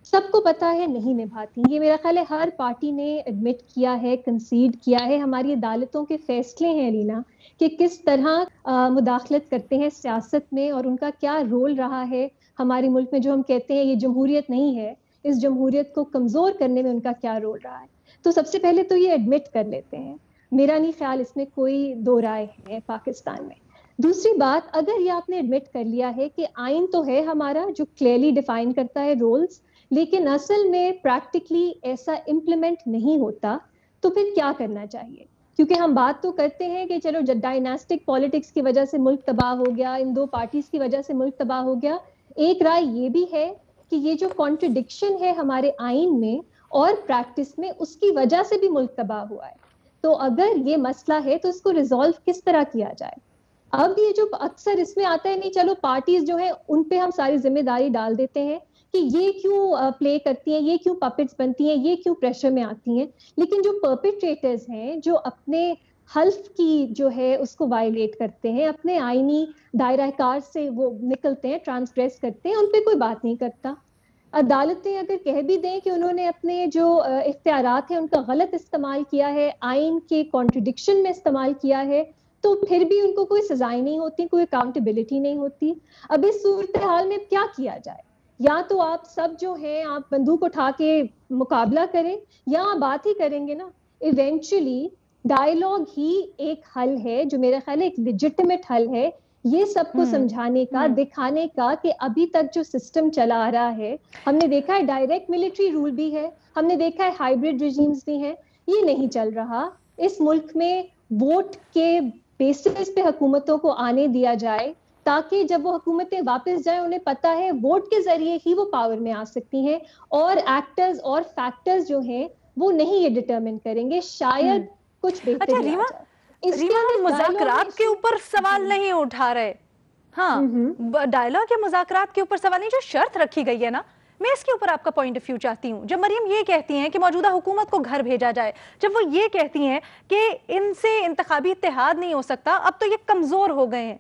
सबको पता है नहीं निभाती। ये मेरा ख्याल है हर पार्टी ने एडमिट किया है, कंसीड किया है। हमारी अदालतों के फैसले हैं लीना कि किस तरह मुदाखलत करते हैं सियासत में, और उनका क्या रोल रहा है हमारे मुल्क में। जो हम कहते हैं ये जमहूरियत नहीं है, इस जमहूरियत को कमज़ोर करने में उनका क्या रोल रहा है। तो सबसे पहले तो ये एडमिट कर लेते हैं, मेरा नहीं ख्याल इसमें कोई दो राय है पाकिस्तान में। दूसरी बात, अगर ये आपने एडमिट कर लिया है कि आइन तो है हमारा जो क्लियरली डिफाइन करता है रोल्स, लेकिन असल में प्रैक्टिकली ऐसा इम्प्लीमेंट नहीं होता, तो फिर क्या करना चाहिए? क्योंकि हम बात तो करते हैं कि चलो डायनास्टिक पॉलिटिक्स की वजह से मुल्क तबाह हो गया, इन दो पार्टीज की वजह से मुल्क तबाह हो गया। एक राय ये भी है कि ये जो कॉन्ट्रडिक्शन है हमारे आइन में और प्रैक्टिस में, उसकी वजह से भी मुल्क तबाह हुआ है। तो अगर ये मसला है तो इसको रिजॉल्व किस तरह किया जाए? अब ये जो अक्सर इसमें आता है, नहीं चलो पार्टीज जो है उन पे हम सारी जिम्मेदारी डाल देते हैं कि ये क्यों प्ले करती हैं, ये क्यों पपेट्स बनती हैं, ये क्यों प्रेशर में आती हैं। लेकिन जो परपेट्रेटर्स हैं, जो अपने हल्फ की जो है उसको वायलेट करते हैं, अपने आईनी दायरा कार से वो निकलते हैं, ट्रांसग्रेस करते हैं, उन पे कोई बात नहीं करता। अदालतें अगर कह भी दें कि उन्होंने अपने जो इख्तियारात हैं उनका गलत इस्तेमाल किया है, आइन के कॉन्ट्रडिक्शन में इस्तेमाल किया है, तो फिर भी उनको कोई सजाएं नहीं होती, कोई अकाउंटेबिलिटी नहीं होती। अब इस सूरत हाल में क्या किया जाए? या तो आप सब जो हैं आप बंदूक उठा के मुकाबला करें, या आप बात ही करेंगे ना। इवेंचुअली डायलॉग ही एक हल है, जो मेरा ख्याल है एक लेजिटिमेट हल है, ये सबको समझाने का, दिखाने का कि अभी तक जो सिस्टम चला आ रहा है, हमने देखा है डायरेक्ट मिलिट्री रूल भी है, हमने देखा है हाइब्रिड रिजीम्स भी हैं, ये नहीं चल रहा। इस मुल्क में वोट के बेसिस पे हुकूमतों को आने दिया जाए, ताकि जब वो हुकूमतें वापस जाएं उन्हें पता है वोट के जरिए ही वो पावर में आ सकती हैं, और एक्टर्स और फैक्टर्स जो हैं वो नहीं ये डिटरमिन करेंगे, शायद कुछ बेहतर। अच्छा रीमा, हम मुज़ाकरात के ऊपर सवाल नहीं उठा रहे, हाँ, डायलॉग या मुज़ाकरात के ऊपर सवाल नहीं, जो शर्त रखी गई है ना, मैं इसके ऊपर आपका पॉइंट ऑफ व्यू चाहती हूँ। जब मरियम ये कहती हैं कि मौजूदा हुकूमत को घर भेजा जाए, जब वो ये कहती हैं कि इनसे इंतखाबी इत्तेहाद नहीं हो सकता, अब तो ये कमज़ोर हो गए हैं,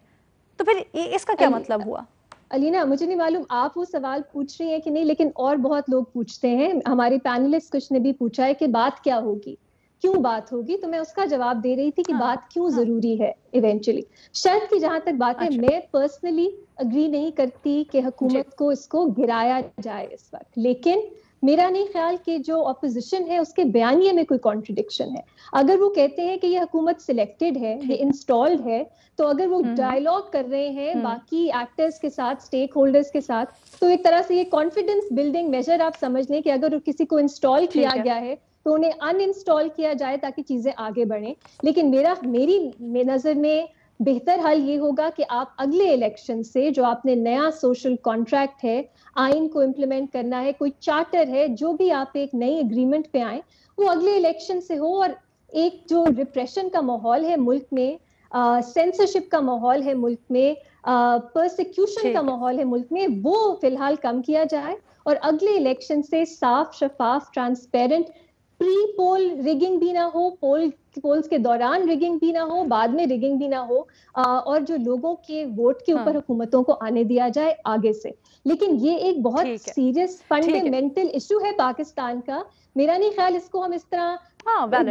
तो फिर इसका क्या मतलब हुआ? अलीना, मुझे नहीं मालूम आप वो सवाल पूछ रही हैं कि नहीं, लेकिन और बहुत लोग पूछते हैं। हमारे पैनलिस्ट कुछ ने भी पूछा है कि बात क्या होगी, क्यों बात होगी, तो मैं उसका जवाब दे रही थी कि बात क्यों जरूरी है इवेंचुअली। शर्त की जहां तक बात है, मैं पर्सनली अग्री नहीं करती कि हुकूमत को इसको गिराया जाए इस वक्त, लेकिन मेरा नहीं ख्याल कि जो अपोजिशन है उसके बयानिए में कोई कॉन्ट्रडिक्शन है। अगर वो कहते हैं कि ये हुकूमत सिलेक्टेड है, ये इंस्टॉल्ड है, तो अगर वो डायलॉग कर रहे हैं बाकी एक्टर्स के साथ, स्टेक होल्डर्स के साथ, तो एक तरह से ये कॉन्फिडेंस बिल्डिंग मेजर आप समझ लें कि अगर किसी को इंस्टॉल किया गया है तो उन्हें अनइंस्टॉल किया जाए ताकि चीजें आगे बढ़ें। लेकिन मेरी नजर में बेहतर हल ये होगा कि आप अगले इलेक्शन से जो आपने नया सोशल कॉन्ट्रैक्ट है, आइन को इम्प्लीमेंट करना है, कोई चार्टर है, जो भी आप एक नई एग्रीमेंट पे आए, वो अगले इलेक्शन से हो। और एक जो रिप्रेशन का माहौल है मुल्क में, सेंसरशिप का माहौल है मुल्क में, परसिक्यूशन का माहौल है मुल्क में, वो फिलहाल कम किया जाए और अगले इलेक्शन से साफ, शफाफ, ट्रांसपेरेंट, प्री पोल रिगिंग भी ना हो, पोल्स के दौरान रिगिंग भी ना हो, बाद में रिगिंग भी ना हो, और जो लोगों के वोट के ऊपर हुकूमतों को आने दिया जाए आगे से। लेकिन ये एक बहुत सीरियस फंडामेंटल इशू है पाकिस्तान का। मेरा नहीं ख्याल इसको हम इस तरह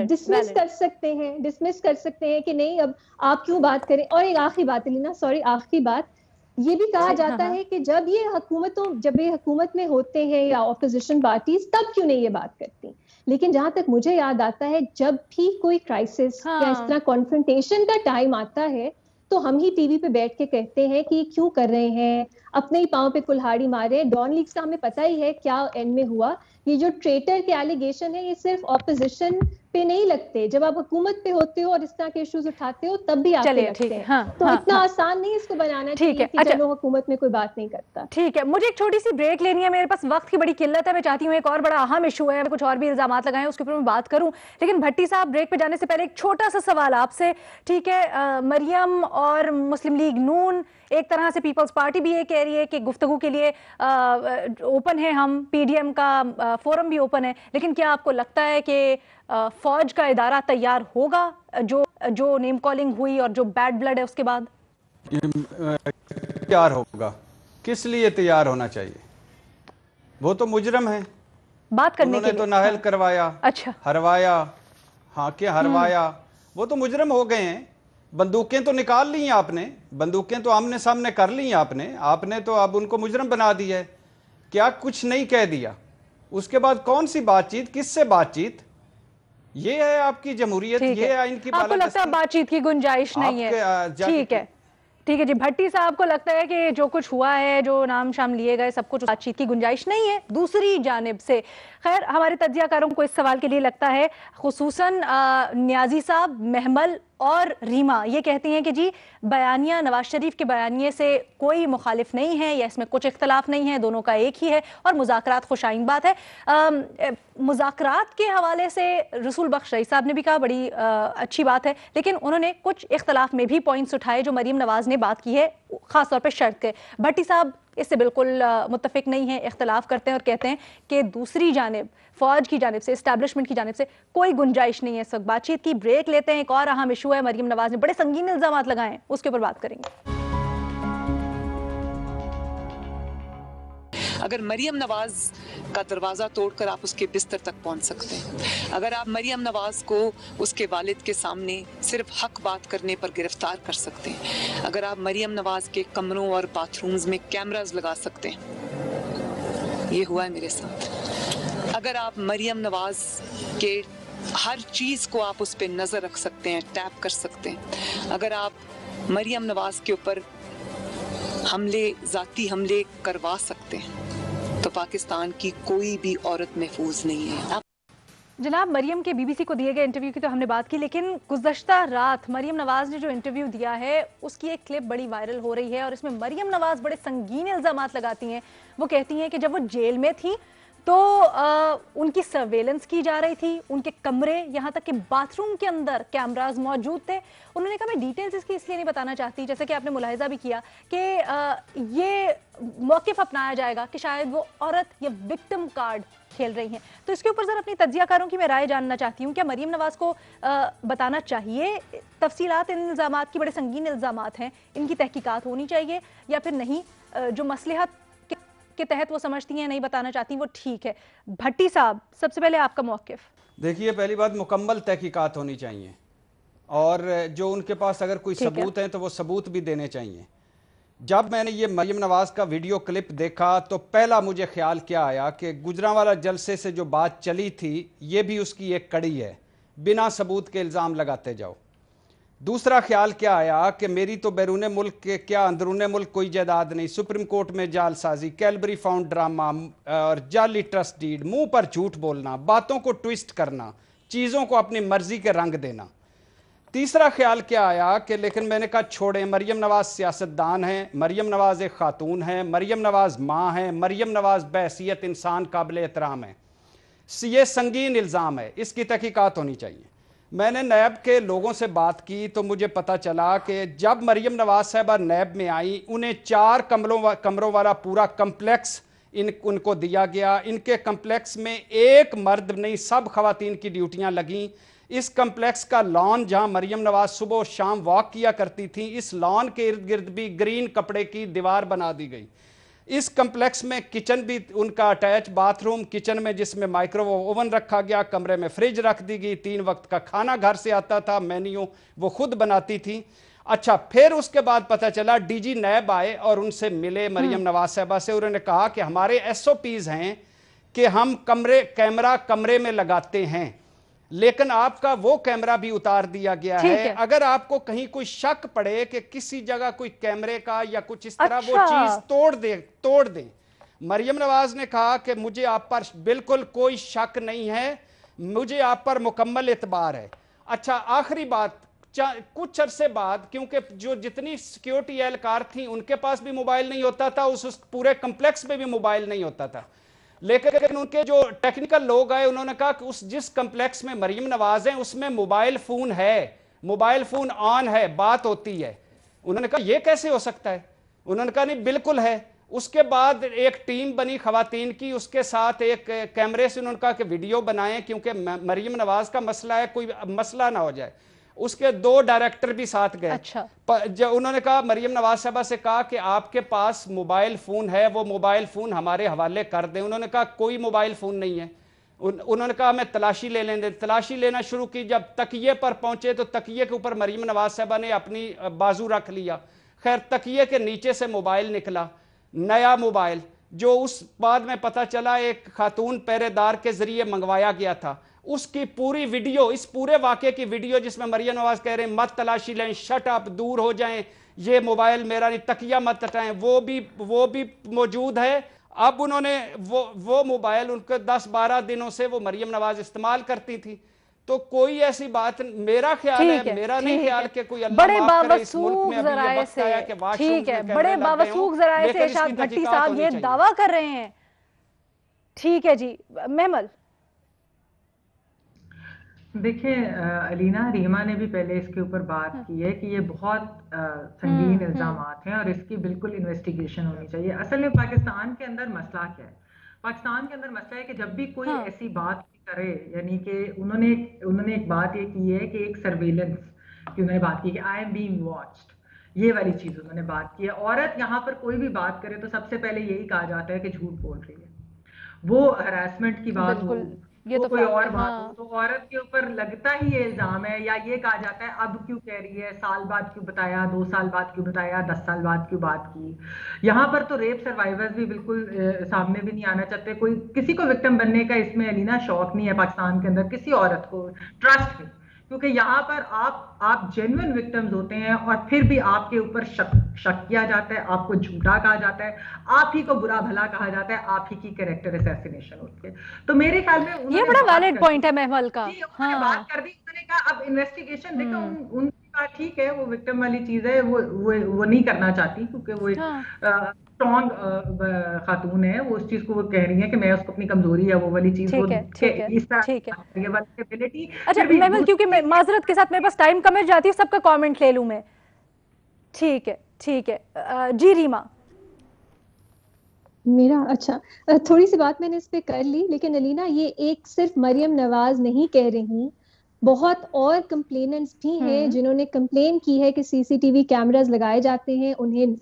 डिसमिस कर सकते हैं कि नहीं अब आप क्यों बात करें। और एक आखिरी बात लीना, सॉरी, आखिरी बात, ये भी कहा जाता है कि जब ये हुकूमत में होते हैं या ऑपोजिशन पार्टीज, तब क्यों नहीं ये बात करती। लेकिन जहां तक मुझे याद आता है, जब भी कोई क्राइसिस या इस तरह कॉन्फ्रंटेशन का टाइम आता है, तो हम ही टीवी पे बैठ के कहते हैं कि क्यों कर रहे हैं, अपने ही पांव पे कुल्हाड़ी मारे। डॉन लीग्स का हमें पता ही है क्या एंड में हुआ। ये जो ट्रेटर के एलिगेशन है, ये सिर्फ ऑपोजिशन पे नहीं लगते, जब आप हुकूमत पे होते हो और इस तरह के इश्यूज उठाते हो तब भी आपको लगते हैं। तो इतना आसान नहीं इसको बनाना चाहिए कि चलो हुकूमत में कोई बात नहीं करता। ठीक है, मुझे एक छोटी सी ब्रेक लेनी है, मेरे पास वक्त की बड़ी किल्लत है। मैं चाहती हूँ एक और बड़ा अहम इशू है, कुछ और भी इल्जाम लगाए उसके ऊपर मैं बात करूँ, लेकिन भट्टी साहब ब्रेक पे जाने से पहले एक छोटा सा सवाल आपसे, ठीक है। मरियम और मुस्लिम लीग नून, एक तरह से पीपल्स पार्टी भी ये कह रही है कि गुफ्तगू के लिए ओपन है हम, पीडीएम का फोरम भी ओपन है, लेकिन क्या आपको लगता है कि फौज का इदारा तैयार होगा जो नेम कॉलिंग हुई और जो बैड ब्लड है उसके बाद? तैयार होगा, किस लिए तैयार होना चाहिए? वो तो मुजरम है, बात करने के लिए तो नाहल करवाया, अच्छा हरवाया, हाँ के हरवाया, वो तो मुजरम हो गए हैं। बंदूकें तो निकाल ली हैं आपने, बंदूकें तो आमने सामने कर ली हैं आपने तो अब उनको मुजरम बना दिया है। क्या कुछ नहीं कह दिया? उसके बाद कौन सी बातचीत, किससे बातचीत? ये है आपकी जमहूरियत, ये है इनकी। आपको लगता है बातचीत की गुंजाइश नहीं है? ठीक है जी। भट्टी साहब को लगता है कि जो कुछ हुआ है, जो नाम शाम लिए गए, सब कुछ बातचीत की गुंजाइश नहीं है। दूसरी जानिब से खैर हमारे तज्जियाकारों को इस सवाल के लिए लगता है, खुसूसन न्याजी साहब, महमल और रीमा ये कहती हैं कि जी बयानिया नवाज शरीफ के बयानिए से कोई मुखालिफ नहीं है या इसमें कुछ इख्तलाफ नहीं है, दोनों का एक ही है और मुज़ाकरात खुशाइन बात है। मुज़ाकरात के हवाले से रसूल बख्श रईस साहब ने भी कहा बड़ी अच्छी बात है, लेकिन उन्होंने कुछ इख्तलाफ में भी पॉइंट्स उठाए जो मरीम नवाज ने बात की है, ख़ासतौर पर शर्त के। भट्टी साहब इससे बिल्कुल मुत्तफिक नहीं है, इख्तलाफ करते हैं और कहते हैं कि दूसरी जानिब फौज की जानिब से, इस्टेब्लिशमेंट की जानिब से कोई गुंजाइश नहीं है इस वक्त बातचीत की। ब्रेक लेते हैं, एक और अहम इशू है, मरीम नवाज ने बड़े संगीन इल्जाम लगाए हैं, उसके ऊपर बात करेंगे। अगर मरियम नवाज का दरवाज़ा तोड़कर आप उसके बिस्तर तक पहुंच सकते हैं, अगर आप मरियम नवाज को उसके वालिद के सामने सिर्फ हक बात करने पर गिरफ्तार कर सकते हैं, अगर आप मरियम नवाज के कमरों और बाथरूम्स में कैमरास लगा सकते हैं, ये हुआ है मेरे साथ। अगर आप मरियम नवाज के हर चीज़ को आप उस पर नज़र रख सकते हैं, टैप कर सकते हैं, अगर आप मरियम नवाज के ऊपर ज़ाती हमले करवा सकते हैं, तो पाकिस्तान की कोई भी औरत महफूज नहीं है। जनाब, मरियम के बीबीसी को दिए गए इंटरव्यू की तो हमने बात की, लेकिन गुज़श्ता रात मरियम नवाज ने जो इंटरव्यू दिया है उसकी एक क्लिप बड़ी वायरल हो रही है और इसमें मरियम नवाज बड़े संगीन इल्ज़ामात लगाती हैं। वो कहती हैं कि जब वो जेल में थी تو ان کی سرویلنس کی جا رہی تھی, ان کے کمرے یہاں تک کہ باتھ روم کے اندر کیمراز موجود تھے. انہوں نے کہا میں ڈیٹیلز اس کی اس لیے نہیں بتانا چاہتی, جیسے کہ آپ نے ملاحظہ بھی کیا کہ یہ موقف اپنایا جائے گا کہ شاید وہ عورت یا وکٹم کارڈ کھیل رہی ہیں. تو اس کے اوپر ذرا اپنی تجزیہ کاروں کی میں رائے جاننا چاہتی ہوں. کیا مریم نواز کو بتانا چاہیے تفصیلات ان الزامات کی؟ بڑے سنگین الزامات ہیں, ان کی تحقیقات ہونی چاہیے, یا پھر نہیں, جو مصلحت کے تحت وہ سمجھتی ہیں نہیں بتانا چاہتی وہ ٹھیک ہے؟ بھٹی صاحب, سب سے پہلے آپ کا موقف. دیکھیے, پہلی بات مکمل تحقیقات ہونی چاہیے, اور جو ان کے پاس اگر کوئی ثبوت ہیں تو وہ ثبوت بھی دینے چاہیے. جب میں نے یہ مریم نواز کا ویڈیو کلپ دیکھا تو پہلا مجھے خیال کیا آیا کہ گجرانوالہ جلسے سے جو بات چلی تھی یہ بھی اس کی ایک کڑی ہے, بنا ثبوت کے الزام لگاتے جاؤ. دوسرا خیال کیا آیا کہ میری تو بیرون ملک کے کیا اندرون ملک کوئی جائیداد نہیں, سپریم کورٹ میں جال سازی, کیلبری فاؤنڈ ڈرامہ اور جعلی ٹرسٹ ڈیڈ, منہ پر جھوٹ بولنا, باتوں کو ٹویسٹ کرنا, چیزوں کو اپنی مرضی کے رنگ دینا. تیسرا خیال کیا آیا کہ لیکن میں نے کہا چھوڑیں, مریم نواز سیاستدان ہیں, مریم نواز ایک خاتون ہیں, مریم نواز ماں ہیں, مریم نواز بحیثیت انسان قابل احترام ہے. یہ سنگین الزام ہے, اس کی تحقیقات ہونی چاہیے. میں نے نیب کے لوگوں سے بات کی تو مجھے پتا چلا کہ جب مریم نواز صاحبہ نیب میں آئیں انہیں 4 کمروں والا پورا کمپلیکس ان کو دیا گیا. ان کے کمپلیکس میں ایک مرد نہیں, سب خواتین کی ڈیوٹیاں لگیں. اس کمپلیکس کا لان جہاں مریم نواز صبح و شام واک کیا کرتی تھیں, اس لان کے ارد گرد بھی گرین کپڑے کی دیوار بنا دی گئی. اس کمپلیکس میں کچن بھی ان کا اٹیچ باتھ روم, کچن میں جس میں مائکرو اوون رکھا گیا, کمرے میں فریج رکھ دی گئی, 3 وقت کا کھانا گھر سے آتا تھا, مینیو وہ خود بناتی تھی. اچھا, پھر اس کے بعد پتہ چلا ڈی جی نیب آئے اور ان سے ملے مریم نواز صاحبہ سے, انہوں نے کہا کہ ہمارے ایس او پیز ہیں کہ ہم کیمرہ کمرے میں لگاتے ہیں, لیکن آپ کا وہ کیمرہ بھی اتار دیا گیا ہے. اگر آپ کو کہیں کوئی شک پڑے کہ کسی جگہ کوئی کیمرے کا یا کچھ اس طرح, وہ چیز توڑ دیں. مریم نواز نے کہا کہ مجھے آپ پر بالکل کوئی شک نہیں ہے, مجھے آپ پر مکمل اعتبار ہے. اچھا, آخری بات, کچھ عرصے بعد کیونکہ جو جتنی سیکیورٹی اہلکار تھیں ان کے پاس بھی موبائل نہیں ہوتا تھا, اس پورے کمپلیکس میں بھی موبائل نہیں ہوتا تھا, لیکن ان کے جو ٹیکنیکل لوگ آئے انہوں نے کہا کہ جس کمپلیکس میں مریم نواز ہیں اس میں موبائل فون ہے, موبائل فون آن ہے, بات ہوتی ہے. انہوں نے کہا یہ کیسے ہو سکتا ہے؟ انہوں نے کہا نہیں بالکل ہے. اس کے بعد ایک ٹیم بنی خواتین کی, اس کے ساتھ ایک کیمرے سے انہوں نے کہا کہ ویڈیو بنائیں کیونکہ مریم نواز کا مسئلہ ہے, کوئی مسئلہ نہ ہو جائے. اس کے 2 ڈائریکٹر بھی ساتھ گئے. انہوں نے کہا, مریم نواز صاحبہ سے کہا کہ آپ کے پاس موبائل فون ہے, وہ موبائل فون ہمارے حوالے کر دیں. انہوں نے کہا کوئی موبائل فون نہیں ہے. انہوں نے کہا ہمیں تلاشی لے لیں دیں. تلاشی لینا شروع کی, جب تکیے پر پہنچے تو تکیے کے اوپر مریم نواز صاحبہ نے اپنی بازو رکھ لیا. خیر, تکیے کے نیچے سے موبائل نکلا, نیا موبائل, جو اس بعد میں پتہ چلا ایک خاتون پہرے دار کے ذریعے منگوایا گیا تھا. اس کی پوری ویڈیو, اس پورے واقعے کی ویڈیو جس میں مریم نواز کہہ رہے ہیں مت تلاشی لیں, شٹ اپ, دور ہو جائیں, یہ موبائل میرا نہیں, تکیہ مت ہٹائیں, وہ بھی موجود ہے. اب انہوں نے وہ موبائل ان کے 10-12 دنوں سے وہ مریم نواز استعمال کرتی تھی. تو کوئی ایسی بات میرا خیال ہے, میرا نہیں خیال کہ کوئی اللہ معاف کرے اس ملک میں ابھی یہ وقت آیا کہ واش روم میں بڑے باوسوق ذرائع سے ارشاد بھٹی صاحب یہ دعویٰ کر رہے ہیں. ٹھیک ہے جی, محمل. دیکھیں علینا, ریما نے بھی پہلے اس کے اوپر بات کی ہے کہ یہ بہت سنگین الزامات ہیں اور اس کی بالکل انویسٹیگیشن ہونی چاہیے. اصل میں پاکستان کے اندر مسئلہ کیا ہے؟ پاکستان کے اندر مسئلہ ہے کہ جب بھی کوئی ایسی بات کرے, یعنی کہ انہوں نے ایک بات یہ کی ہے کہ ایک سرویلنس کی انہوں نے بات کی کہ آئی ایم بینگ واچڈ, یہ والی چیز انہوں نے بات کی ہے. عورت یہاں پر کوئی بھی بات کرے تو سب سے پہلے یہی کہا جاتا ہے کہ جھوٹ بول رہی ہے. وہ ہراسمنٹ کی بات ہو, وہ کوئی اور بات ہو, تو عورت کے اوپر لگتا ہی یہ الزام ہے, یا یہ کہا جاتا ہے اب کیوں کہہ رہی ہے, سال بعد کیوں بتایا, 2 سال بعد کیوں بتایا, 10 سال بعد کیوں بات کی. یہاں پر تو ریپ سروائیورز بھی بالکل سامنے بھی نہیں آنا چاہتے. کوئی کسی کو وکٹم بننے کا اس میں علینا شوق نہیں ہے پاکستان کے اندر, کسی عورت کو, ٹرسٹ میں, کیونکہ یہاں پر آپ جینوئن وکٹمز ہوتے ہیں اور پھر بھی آپ کے اوپر شک کیا جاتا ہے, آپ کو جھوٹا کہا جاتا ہے, آپ ہی کو برا بھلا کہا جاتا ہے, آپ ہی کی کریکٹر اسیسینیشن ہوتی ہے. تو میرے خیال میں یہ بڑا ویلڈ پوائنٹ ہے محمل کا. بات کر دی, انہوں نے کہا اب انویسٹیگیشن دیکھو, ان کی بات ٹھیک ہے, وہ وکٹم والی چیز ہے, وہ نہیں کرنا چاہتی کیونکہ وہ स्ट्रॉन्ग खातून है, वो उस चीज को वो कह रही है कि मैं उसको अपनी कमजोरी है वो वाली चीज वो इस तरह ये वाली एबिलिटी। अच्छा महमूद, क्योंकि मैं माजरत के साथ मेरे पास टाइम कम है, जाती हूँ सबका कमेंट ले लूँ मैं। ठीक है जी रीमा। मेरा अच्छा, थोड़ी सी बात मैंने इस पे कर ली, लेकिन अलीना ये एक सिर्फ मरियम नवाज नहीं कह रही, बहुत और कंप्लेनेंट्स भी हैं जिन्होंने कंप्लेन की है कि सीसीटीवी कैमरास लगाए जाते हैं उन्हें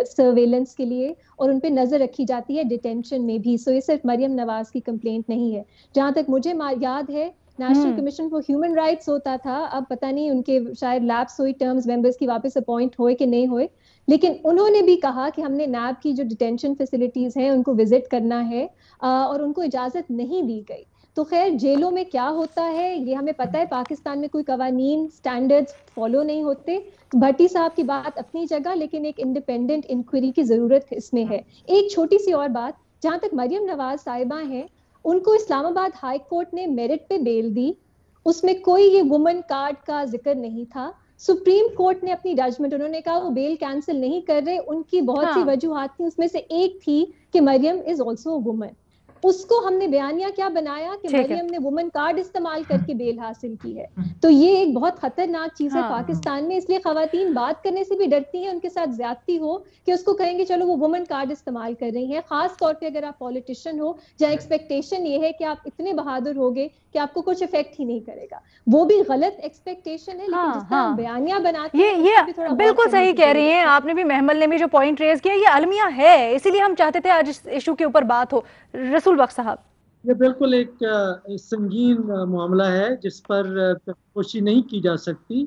सर्वेलेंस के लिए और उन पे नजर रखी जाती है डिटेंशन में भी। सो ये सिर्फ मरियम नवाज की कंप्लेंट नहीं है। जहां तक मुझे याद है national commission for human rights होता था, अब पता नहीं उनके शायद लैप्स हुई टर्म्स मेंबर्स की वापस अपॉइंट हुए कि नहीं हुए, लेकिन उन्होंने भी कहा कि हमने नैब की जो डिटेंशन फैसिलिटीज हैं उनको विजिट करना है और उनको इजाजत नहीं दी गई। तो खैर जेलों में क्या होता है ये हमें पता है, पाकिस्तान में कोई कवानीन स्टैंडर्ड्स फॉलो नहीं होते। भट्टी साहब की बात अपनी जगह, लेकिन एक इंडिपेंडेंट इंक्वायरी की जरूरत इसमें है। एक छोटी सी और बात, जहां तक मरियम नवाज साहिबा हैं, उनको इस्लामाबाद हाई कोर्ट ने मेरिट पे बेल दी, उसमें कोई ये वुमन कार्ड का जिक्र नहीं था। सुप्रीम कोर्ट ने अपनी जजमेंट, उन्होंने कहा वो बेल कैंसिल नहीं कर रहे, उनकी बहुत सी वजूहात थी, उसमें से एक थी कि मरियम इज ऑल्सो वुमन। उसको हमने बयानिया क्या बनाया कि मरियम ने वुमन कार्ड इस्तेमाल करके बेल हासिल की है। तो ये एक बहुत खतरनाक चीज है पाकिस्तान में, इसलिए खवातीन बात करने से भी डरती हैं, उनके साथ ज्यादती हो कि उसको कहेंगे चलो वो वुमन कार्ड इस्तेमाल कर रही हैं। खास तौर पे अगर आप पॉलिटिशियन हो जहाँ एक्सपेक्टेशन ये है कि आप इतने बहादुर होगे कि आपको कुछ इफेक्ट ही नहीं करेगा, वो भी गलत एक्सपेक्टेशन है। लेकिन जिस तरह बयानिया बनाते हैं ये बिल्कुल सही कह रही हैं आपने भी, महमल ने भी जो पॉइंट रेज किया ये अलमिया है, इसीलिए हम चाहते थे आज इस इशू के ऊपर बात हो। रसूल बख्श साहब, ये बिल्कुल एक संगीन मामला है जिस पर कोशिश नहीं की जा सकती,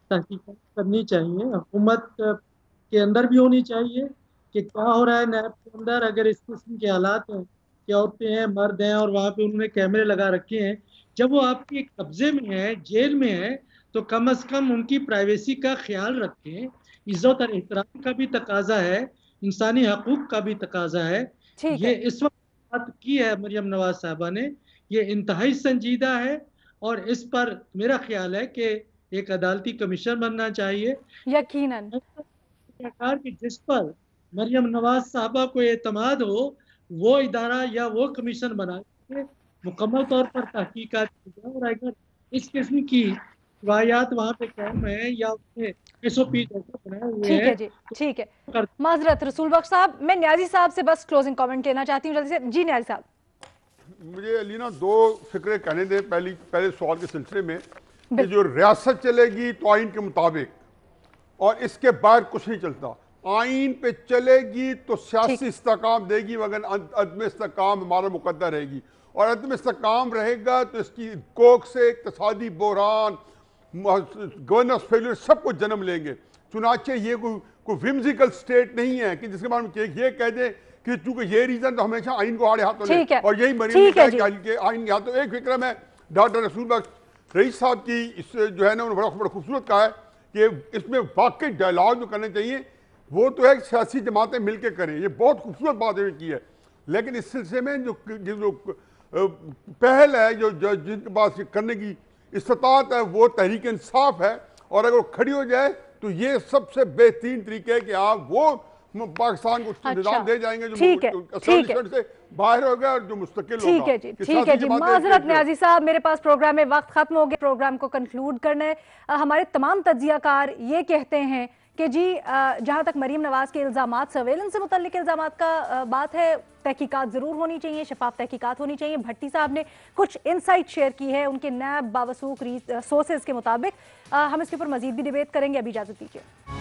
तहकीकात करनी चाहिए, हुकूमत के अंदर भी होनी चाहिए कि क्या हो रहा है नैब के अंदर। अगर इस किस्म के हालात हैं कि औरतें हैं मर्द हैं और वहाँ पे उन्होंने कैमरे लगा रखे हैं, जब वो आपके कब्जे में है, जेल में है, तो कम अज कम उनकी प्राइवेसी का ख्याल रखें। इज्जत और एहतराम का भी तकाजा है, इंसानी हकूक का भी तकाजा है। ये इस वक्त बात की है मरियम नवाज साहबा ने, ये इंतहाई संजीदा है और इस पर मेरा ख्याल है कि एक अदालती कमीशन बनना चाहिए यकीनन, सरकार की जिस पर मरियम नवाज साहबा को एतमाद हो वो इदारा या वो कमीशन बना के मुकम्मल तौर पर तहकीकात की जाए। और अगर इस किस्म की रिवायात वहाँ पे कायम है या उसमें SOP जैसे बनाए हुए हैं, ठीक है। माजरत रसूल बख्श साहब, मैं न्याजी साहब से बस क्लोजिंग कमेंट लेना चाहती हूँ जल्दी से। जी न्याजी साहब। मुझे अलीना दो फिक्रे कहने दें। पहले सवाल के सिलसिले में कि जो रियासत चलेगी तो आइन के मुताबिक, और इसके बाहर कुछ नहीं चलता। आइन पे चलेगी तो सियासी इस्तेकाम देगी, मगर अदम इस्तेकाम हमारा मुकद्दर रहेगी, और अदम इस्तेकाम रहेगा तो इसकी कोख से इक्तिसादी बहरान, गवर्नेंस फेलियर सब कुछ जन्म लेंगे। चुनाचे ये कोई विम्सिकल स्टेट नहीं है कि जिसके बारे में ये कह दे कि चूंकि ये रीजन तो हमेशा आइन को आड़े हाथों ले, और यही मरीज के आइन के हाथों। एक फिक्र में डॉक्टर रसूल बख्श रईस साहब की इस जो है ना उन्होंने बड़ा खूबसूरत कहा है कि इसमें वाकई डायलॉग जो करने चाहिए वो तो है सियासी जमातें मिलकर करें, ये बहुत खूबसूरत बात इन्होंने की है। लेकिन इस सिलसिले में जो पहल है जो जिनके पास करने की इस्तात है वो तहरीक इंसाफ है, और अगर वो खड़ी हो जाए तो ये सबसे बेहतरीन तरीके है कि आप वो पाकिस्तान को निजाम दे जाएंगे जो से बाहर होगा और जो मुस्तकिल होगा। ठीक है जी। माजरत न्याजी साहब, मेरे पास प्रोग्राम में वक्त खत्म हो गया, प्रोग्राम को कंक्लूड करना है। हमारे तमाम तज्जियाकार ये कहते हैं कि जी जहाँ तक मरीम नवाज के इल्ज़ामात, सर्वेलेंस से मुतल्लिक इल्ज़ामात का बात है, तहकीकात ज़रूर होनी चाहिए, शफाफ तहकीकात होनी चाहिए। भट्टी साहब ने कुछ इंसाइट शेयर की है उनके नैब बावसूख सोर्सेज के मुताबिक। हम इसके ऊपर मजीद भी डिबेट करेंगे, अभी इजाज़त दीजिए।